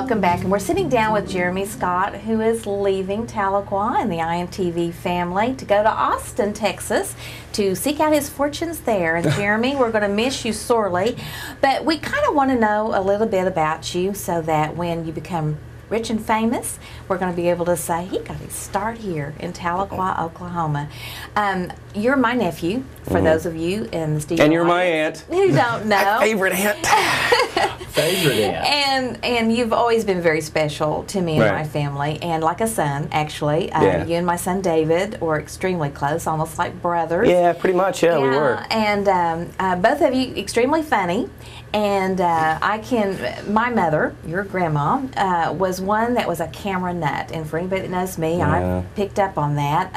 welcome back. And we're sitting down with Jeremy Scott, who is leaving Tahlequah and the IMTV family to go to Austin, Texas, to seek out his fortunes there. And Jeremy, we're going to miss you sorely, but we kind of want to know a little bit about you so that when you become rich and famous, we're going to be able to say he got his start here in Tahlequah, Oklahoma. You're my nephew, for those of you in the studio. And you're my aunt. Who don't know. My favorite aunt. Favorite aunt. And you've always been very special to me and Right. my family, and like a son, actually. Yeah. You and my son David were extremely close, almost like brothers. Yeah, pretty much. Yeah, we were. And both of you extremely funny. And my mother, your grandma, was one that was a camera nut. And for anybody that knows me, Yeah. I picked up on that.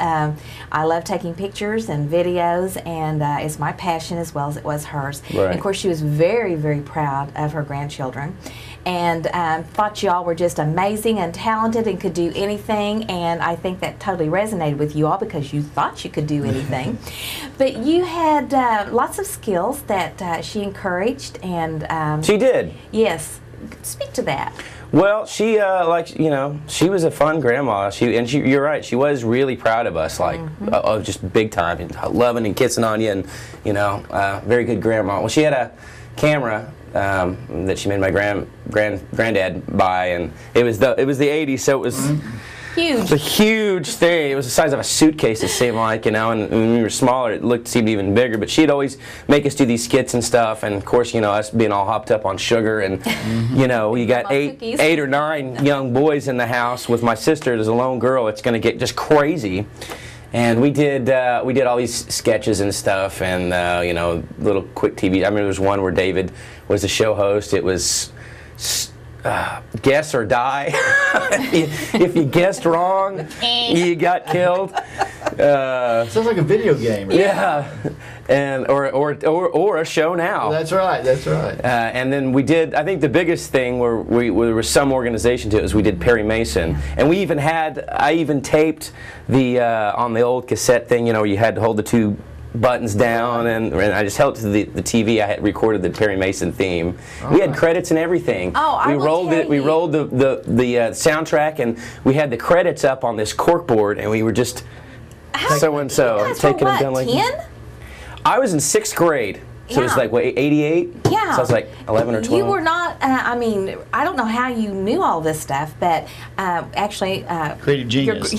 I love taking pictures and videos, and it's my passion as well as it was hers. Right. And of course, she was very, very proud of her grandchildren. And thought y'all were just amazing and talented and could do anything. And I think that totally resonated with you all because you thought you could do anything. But you had lots of skills that she encouraged. And She did. yes, speak to that. Well, she she was a fun grandma. You're right. She was really proud of us, like just big time, and loving and kissing on you, and very good grandma. Well, she had a camera that she made my granddad buy, and it was the 80s, so it was. Huge. It's a huge thing. It was the size of a suitcase, it seemed like, and when we were smaller, it seemed even bigger. But she'd always make us do these skits and stuff, and of course, us being all hopped up on sugar, and you got eight or nine young boys in the house with my sister as a lone girl. It's going to get just crazy. And we did all these sketches and stuff, and little quick TV. I remember there was one where David was the show host. It was guess or die. If you guessed wrong, you got killed. Sounds like a video game. Right? Yeah, and or a show now. That's right. That's right. And then we did. I think the biggest thing where there was some organization to it was we did Perry Mason, and I even taped the on the old cassette thing. You had to hold the two buttons down, and I just held it to the TV. I had recorded the Perry Mason theme. We had credits and everything. Oh, we rolled it. We rolled the soundtrack, and we had the credits up on this corkboard, and we were just so and so taking them down like 10? I was in 6th grade. So it was like, what, 88? Yeah. So I was like 11 or 12. You were not, I don't know how you knew all this stuff, but actually... Creative genius.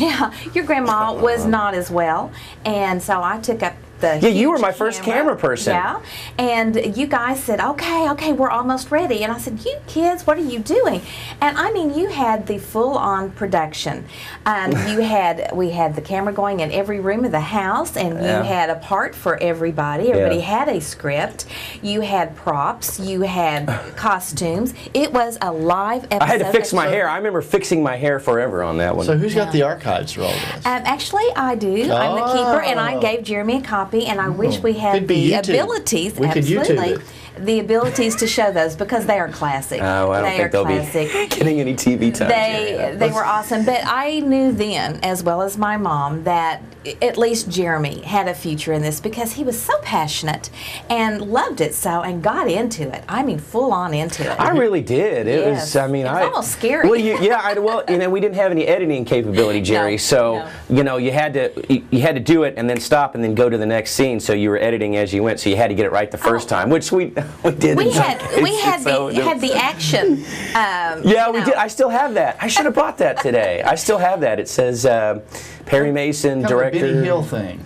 Your grandma was not as well, and so I took up the you were my first camera person. Yeah, and you guys said, okay, we're almost ready. And I said, you kids, what are you doing? And I mean, you had the full-on production. We had the camera going in every room of the house, and you had a part for everybody. Everybody had a script. You had props. You had costumes. It was a live episode. I had to fix my hair. I remember fixing my hair forever on that one. So who's got the archives for all this? Actually, I do. I'm the keeper, and I gave Jeremy a copy, and I wish we had the abilities. We could YouTube it. The abilities to show those because they are classic. Oh, I don't think they'll be getting any TV time. They were awesome, but I knew then, as well as my mom, that at least Jeremy had a future in this because he was so passionate and loved it so and got into it. I mean, full on into it. I really did. It was. I mean, it was almost scary. Well, we didn't have any editing capability, Jerry. You had to do it and then stop and then go to the next scene. So you were editing as you went. So you had to get it right the first time, which we did. We had the action. We did. I still have that. I should have bought that today. I still have that. It says Perry Mason, director. Benny Hill thing.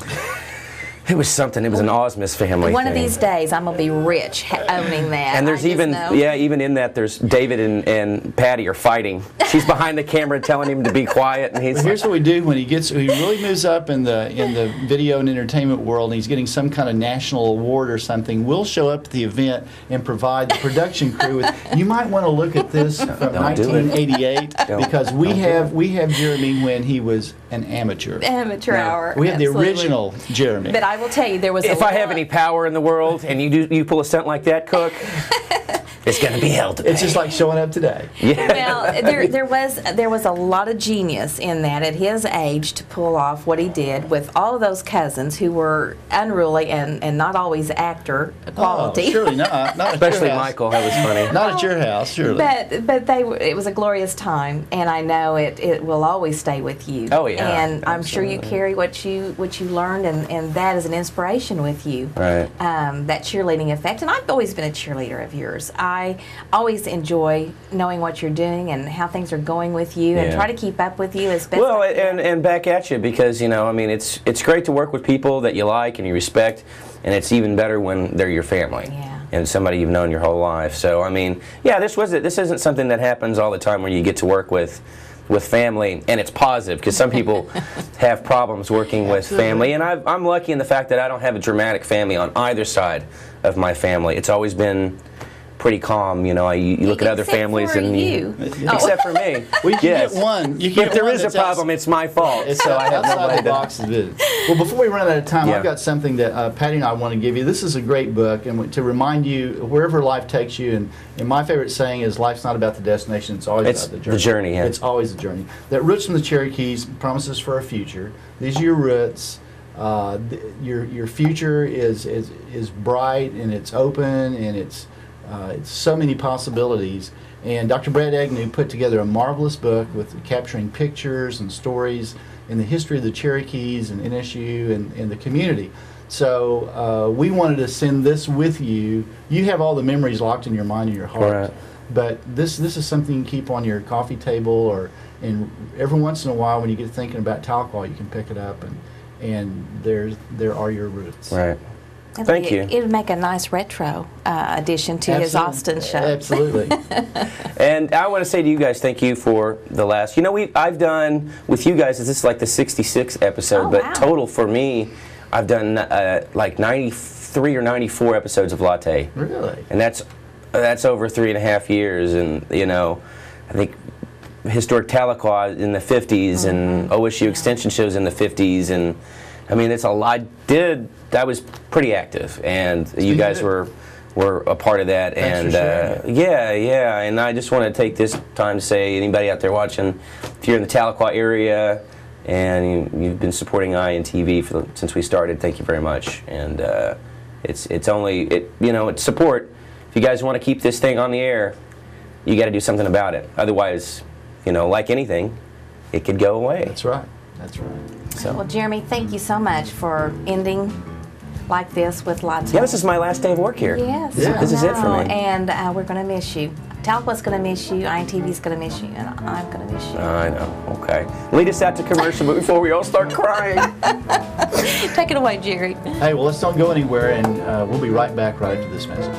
It was something. It was an Osmus family One thing. of these days, I'm gonna be rich owning that. And there's even in that, there's David and Patty are fighting. She's behind the camera telling him to be quiet, and he's. Here's what we do when he really moves up in the video and entertainment world, and he's getting some kind of national award or something. We'll show up to the event and provide the production crew with. You might want to look at this from 1988 because we have Jeremy when he was an amateur. Amateur hour. We have the original Jeremy. But I will tell you, there was. If I have any power in the world, and you pull a stunt like that, Cook, is going to be hell to pay. It's just like showing up today. Yeah. Well, there was a lot of genius in that at his age to pull off what he did with all of those cousins who were unruly and not always actor quality. Oh, surely not. Not at Especially your house. Michael, that was funny. Not at your house, surely. But it was a glorious time, and I know it will always stay with you. Oh, yeah. And I'm sure you carry what you learned, and that is an inspiration with you. Right. That cheerleading effect, and I've always been a cheerleader of yours. I always enjoy knowing what you're doing and how things are going with you, and Yeah. try to keep up with you as best. Well, I can. and back at you, because I mean, it's great to work with people that you like and you respect, and it's even better when they're your family. Yeah. And somebody you've known your whole life. So I mean, yeah, this isn't something that happens all the time where you get to work with family and it's positive, because some people have problems working with family, and I'm lucky in the fact that I don't have a dramatic family on either side of my family. It's always been pretty calm. You look at other Except families for and you. except for me. Well, you can Yes. get one. You can If get there one is a that's problem, it's my fault. It's so I have outside nobody the box of it. Well, before we run out of time, Yeah. I've got something that Patty and I want to give you. This is a great book, and to remind you wherever life takes you. And my favorite saying is, "Life's not about the destination; it's always It's about the journey." the journey, yeah. It's always the journey. That Roots from the Cherokees, promises for a future. These are your roots. Your future is bright, and it's open, and it's so many possibilities. And Dr. Brad Agnew put together a marvelous book with capturing pictures and stories in the history of the Cherokees and NSU and the community. So we wanted to send this with you. You have all the memories locked in your mind and your heart. Right. But this is something you can keep on your coffee table, and every once in a while when you get thinking about Tahlequah, you can pick it up, and there are your roots. Right. Thank you. It would make a nice retro addition to his Austin show. Absolutely. And I want to say to you guys, thank you for the last. I've done with you guys. This is like the 66th episode, Oh, but wow. total for me, I've done like 93 or 94 episodes of Latte, Really? and that's over 3.5 years. And I think historic Tahlequah in the 50s, and OSU extension shows in the 50s, and I mean, it's a lot. I was pretty active, and you guys were a part of that. Thanks And for sharing yeah, and I just want to take this time to say, anybody out there watching, if you're in the Tahlequah area and you've been supporting INTV since we started, thank you very much. And it's support. If you guys want to keep this thing on the air, you got to do something about it. Otherwise, like anything, it could go away. That's right. That's right. So. Well, Jeremy, thank you so much for ending like this with lots Yeah, of... this is my last day of work here. Yes, Yeah. This is it for I know, me. and we're going to miss you. Tahlequah's going to miss you, INTV's going to miss you, and I'm going to miss you. I know. Okay. Lead us out to commercial before we all start crying. Take it away, Jerry. Hey, well, let's don't go anywhere, and we'll be right back right after this message.